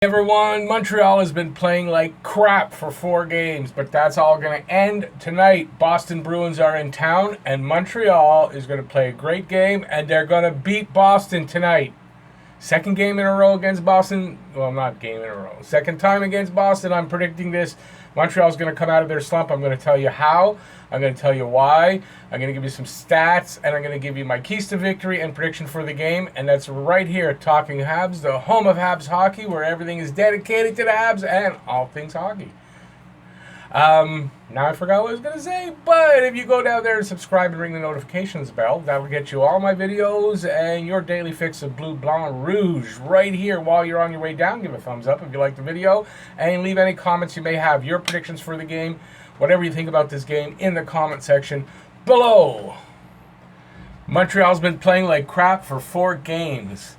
Everyone, Montreal has been playing like crap for 4 games, but that's all going to end tonight. Boston Bruins are in town, and Montreal is going to play a great game, and they're going to beat Boston tonight. Second game in a row against Boston. Well, not game in a row. Second time against Boston. I'm predicting this. Montreal's going to come out of their slump. I'm going to tell you how. I'm going to tell you why. I'm going to give you some stats, and I'm going to give you my keys to victory and prediction for the game. And that's right here at Talking Habs, the home of Habs hockey, where everything is dedicated to the Habs and all things hockey. Now I forgot what I was going to say, but if you go down there and subscribe and ring the notifications bell, that will get you all my videos and your daily fix of blue, blanc, rouge right here while you're on your way down. Give a thumbs up if you like the video and leave any comments you may have, your predictions for the game, whatever you think about this game in the comment section below. Montreal's been playing like crap for 4 games.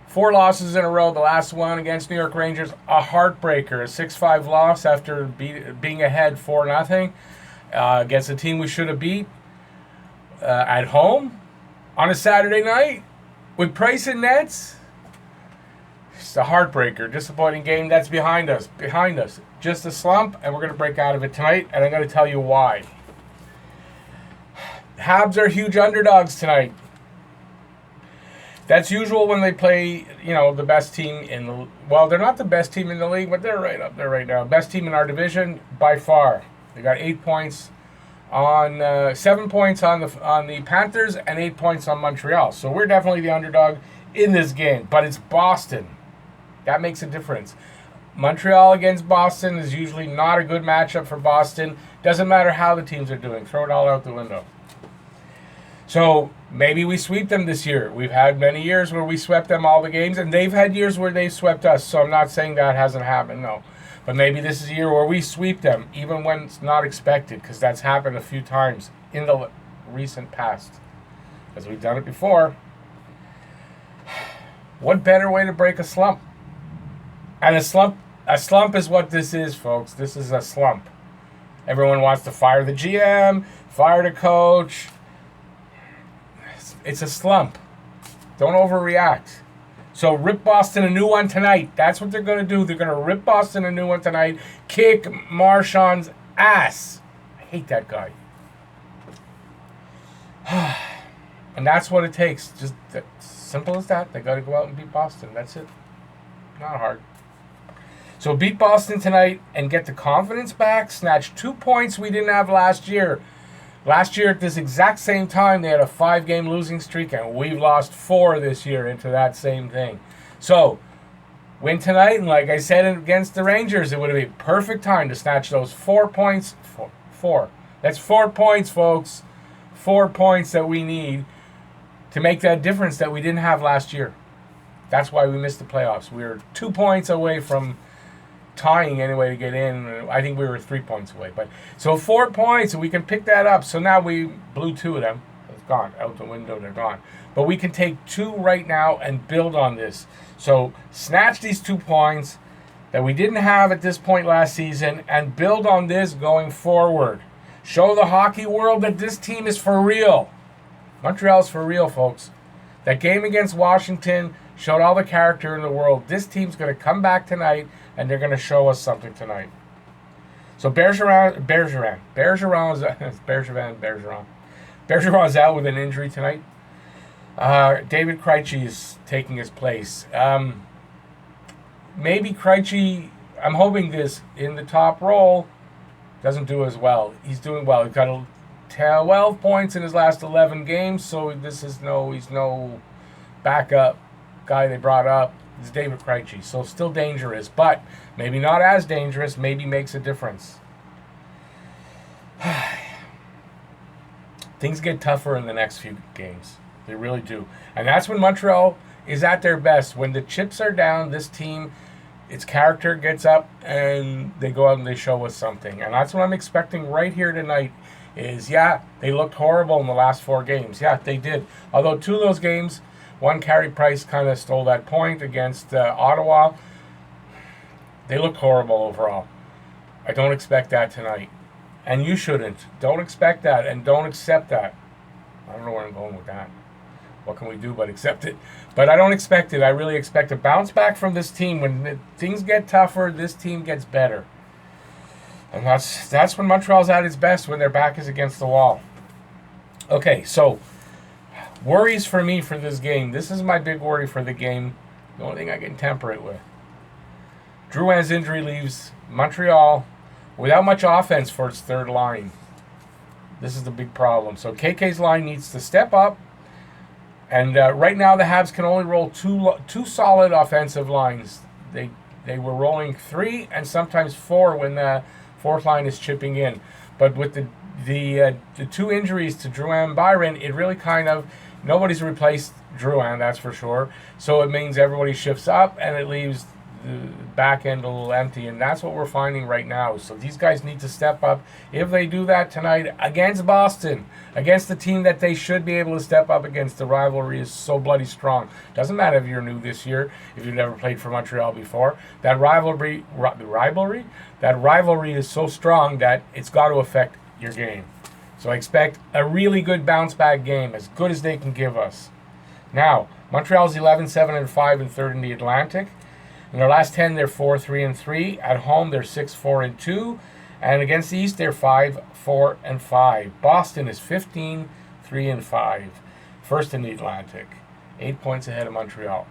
4 losses in a row. The last one against New York Rangers, a heartbreaker, a 6-5 loss after being ahead 4-0 against a team we should have beat at home on a Saturday night with Price and Nets. It's a heartbreaker, disappointing game. That's behind us. Just a slump, and we're going to break out of it tonight, and I'm going to tell you why. Habs are huge underdogs tonight. That's usual when they play, the best team in the... Well, they're not the best team in the league, but they're right up there right now. Best team in our division by far. They got 8 points on... 7 points on the Panthers and 8 points on Montreal. So we're definitely the underdog in this game. But it's Boston. That makes a difference. Montreal against Boston is usually not a good matchup for Boston. Doesn't matter how the teams are doing. Throw it all out the window. So maybe we sweep them this year. We've had many years where we swept them all the games, and they've had years where they've swept us. So I'm not saying that hasn't happened, no. But maybe this is a year where we sweep them, even when it's not expected, because that's happened a few times in the recent past, because we've done it before. What better way to break a slump? And a slump is what this is, folks. This is a slump. Everyone wants to fire the GM, fire the coach. It's a slump. Don't overreact. So rip Boston a new one tonight. That's what they're going to do. They're going to rip Boston a new one tonight. Kick Marchand's ass. I hate that guy. And that's what it takes. Just simple as that. They got to go out and beat Boston. That's it. Not hard. So beat Boston tonight and get the confidence back. Snatch 2 points we didn't have last year. Last year at this exact same time, they had a 5-game losing streak, and we've lost 4 this year into that same thing. So, win tonight, and like I said against the Rangers, it would have been perfect time to snatch those 4 points. Four. That's 4 points, folks. 4 points that we need to make that difference that we didn't have last year. That's why we missed the playoffs. We were 2 points away from tying anyway to get in. I think we were 3 points away. But so 4 points, and we can pick that up. So now we blew 2 of them. It's gone. Out the window, they're gone. But we can take 2 right now and build on this. So snatch these 2 points that we didn't have at this point last season and build on this going forward. Show the hockey world that this team is for real. Montreal's for real, folks. That game against Washington showed all the character in the world. This team's going to come back tonight, and they're going to show us something tonight. So Bergeron's out with an injury tonight. David Krejci is taking his place. Maybe Krejci, I'm hoping this in the top role, doesn't do as well. He's doing well. He's got 12 points in his last 11 games, so he's no backup guy they brought up. It's David Krejci, so still dangerous, but maybe not as dangerous, maybe makes a difference. Things get tougher in the next few games. They really do. And that's when Montreal is at their best. When the chips are down, this team, its character gets up, and they go out and they show us something. And that's what I'm expecting right here tonight is, they looked horrible in the last 4 games. Yeah, they did. Although 2 of those games, one, Carey Price kind of stole that point against Ottawa. They looked horrible overall. I don't expect that tonight. And you shouldn't. Don't expect that and don't accept that. I don't know where I'm going with that. what can we do but accept it? But I don't expect it. I really expect a bounce back from this team. When things get tougher, this team gets better. And that's when Montreal's at its best, when their back is against the wall. Okay, so worries for me for this game. This is my big worry for the game. The only thing I can temper it with. Drouin's injury leaves Montreal without much offense for its third line. This is the big problem. So KK's line needs to step up. And right now the Habs can only roll two solid offensive lines. They were rolling 3 and sometimes 4 when the fourth line is chipping in. But with the 2 injuries to Drouin and Byron, it really kind of, nobody's replaced Drouin, that's for sure. So it means everybody shifts up and it leaves the back end a little empty, and that's what we're finding right now. So these guys need to step up. If they do that tonight against Boston, against the team that they should be able to step up against, the rivalry is so bloody strong. Doesn't matter if you're new this year, if you've never played for Montreal before. That rivalry is so strong that it's got to affect your game. So I expect a really good bounce back game, as good as they can give us. Now, Montreal's 11-7-5 and third in the Atlantic. In their last 10, they're 4-3-3. At home, they're 6-4-2. And against the East, they're 5-4-5. Boston is 15-3-5. First in the Atlantic. 8 points ahead of Montreal.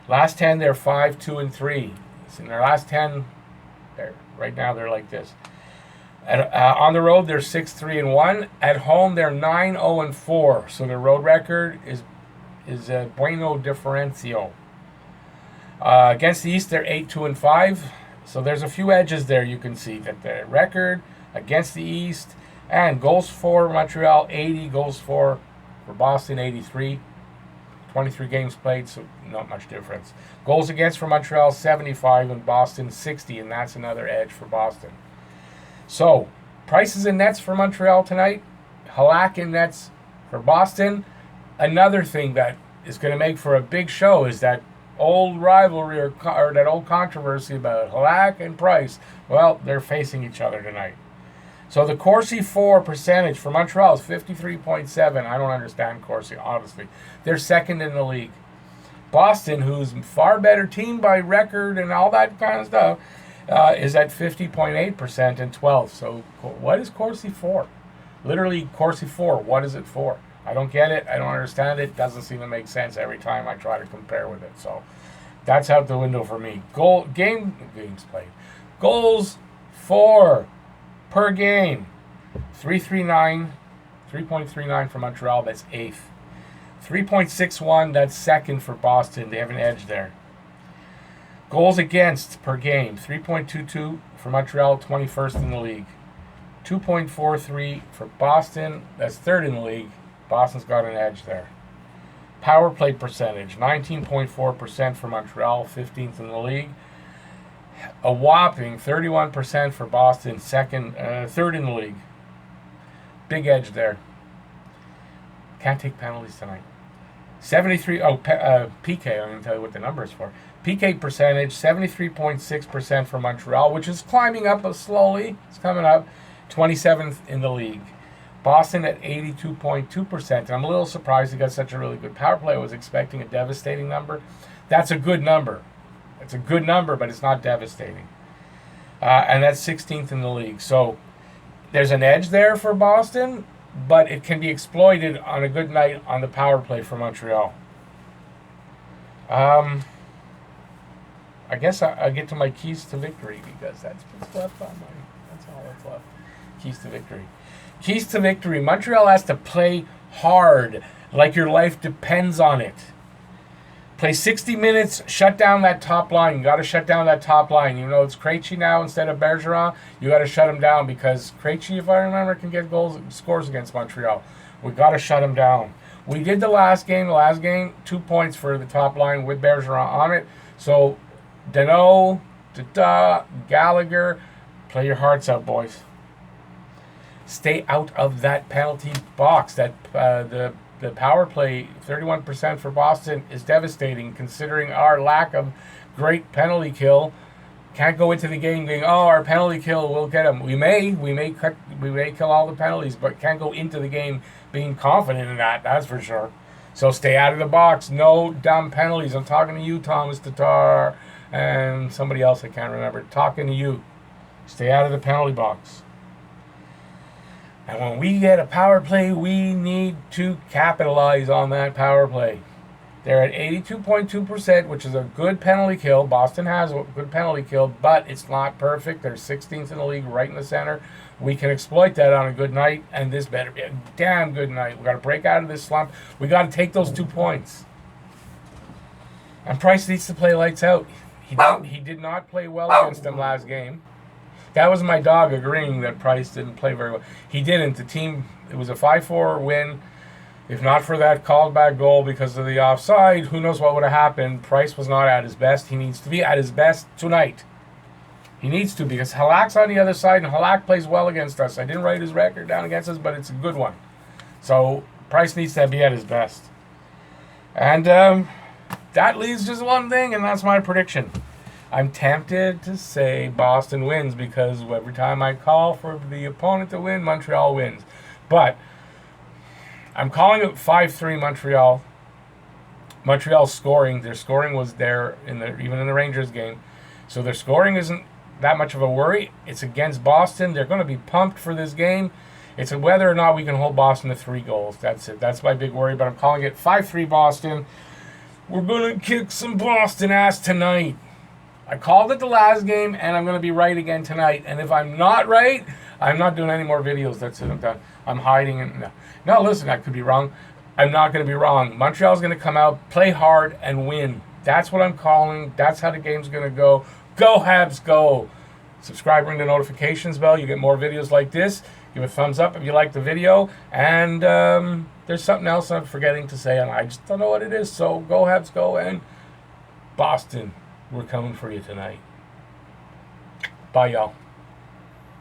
Last 10, they're 5-2-3. So in their last 10, right now they're like this. On the road, they're 6-3-1. At home, they're 9-0-4. So their road record is bueno differencio. Against the East, they're 8-2-5. So there's a few edges there. You can see that the record against the East, and goals for Montreal 80, goals for Boston 83. 23 games played, so not much difference. Goals against for Montreal 75 and Boston 60, and that's another edge for Boston. So prices and nets for Montreal tonight. Halak in nets for Boston. Another thing that is going to make for a big show is that old rivalry or that old controversy about Halak and Price. Well, they're facing each other tonight. So the Corsi 4 percentage for Montreal is 53.7. I don't understand Corsi, honestly. They're second in the league. Boston, who's a far better team by record and all that kind of stuff, is at 50.8% and 12th. So what is Corsi for? Literally, Corsi 4. What is it for? I don't get it. I don't understand it. Doesn't seem to make sense every time I try to compare with it. So that's out the window for me. Games played. Goals for per game. 3.39 for Montreal. That's 8th. 3.61. That's second for Boston. They have an edge there. Goals against per game. 3.22 for Montreal. 21st in the league. 2.43 for Boston. That's third in the league. Boston's got an edge there. Power play percentage, 19.4% for Montreal, 15th in the league. A whopping 31% for Boston, third in the league. Big edge there. Can't take penalties tonight. PK, I'm going to tell you what the number is for. PK percentage, 73.6% for Montreal, which is climbing up slowly. It's coming up. 27th in the league. Boston at 82.2%. And I'm a little surprised he got such a really good power play. I was expecting a devastating number. That's a good number. It's a good number, but it's not devastating. And that's 16th in the league. So there's an edge there for Boston, but it can be exploited on a good night on the power play for Montreal. I guess I get to my keys to victory because that's what's left on mine. That's all that's left. Keys to victory. Keys to victory. Montreal has to play hard, like your life depends on it. Play 60 minutes, shut down that top line. You got to shut down that top line. You know, it's Krejci now instead of Bergeron. You got to shut him down because Krejci, if I remember, can get scores against Montreal. We got to shut him down. We did the last game. 2 points for the top line with Bergeron on it. So, Danault, Gallagher, play your hearts out, boys. Stay out of that penalty box. That the power play, 31% for Boston, is devastating considering our lack of great penalty kill. Can't go into the game going, oh, our penalty kill will get them. We may kill all the penalties, but can't go into the game being confident in that. That's for sure. So stay out of the box. No dumb penalties. I'm talking to you, Thomas Tatar, and somebody else I can't remember. Talking to you. Stay out of the penalty box. And when we get a power play, we need to capitalize on that power play. They're at 82.2%, which is a good penalty kill. Boston has a good penalty kill, but it's not perfect. They're 16th in the league, right in the center. We can exploit that on a good night, and this better be a damn good night. We got to break out of this slump. We got to take those 2 points. And Price needs to play lights out. He did not play well against them last game. That was my dog agreeing that Price didn't play very well. He didn't. The team, it was a 5-4 win. If not for that called back goal because of the offside, who knows what would have happened. Price was not at his best. He needs to be at his best tonight. He needs to, because Halak's on the other side, and Halak plays well against us. I didn't write his record down against us, but it's a good one. So Price needs to be at his best. And that leaves just one thing, and that's my prediction. I'm tempted to say Boston wins, because every time I call for the opponent to win, Montreal wins. But I'm calling it 5-3 Montreal. Montreal's scoring, their scoring was there even in the Rangers game. So their scoring isn't that much of a worry. It's against Boston. They're going to be pumped for this game. It's whether or not we can hold Boston to 3 goals. That's it. That's my big worry, but I'm calling it 5-3 Boston. We're going to kick some Boston ass tonight. I called it the last game, and I'm going to be right again tonight. And if I'm not right, I'm not doing any more videos. That's it. I'm done. I'm hiding. No, listen, I could be wrong. I'm not going to be wrong. Montreal's going to come out, play hard, and win. That's what I'm calling. That's how the game's going to go. Go, Habs, go. Subscribe, ring the notifications bell. You get more videos like this. Give a thumbs up if you like the video. And there's something else I'm forgetting to say, and I just don't know what it is. So go, Habs, go. And Boston, we're coming for you tonight. Bye, y'all.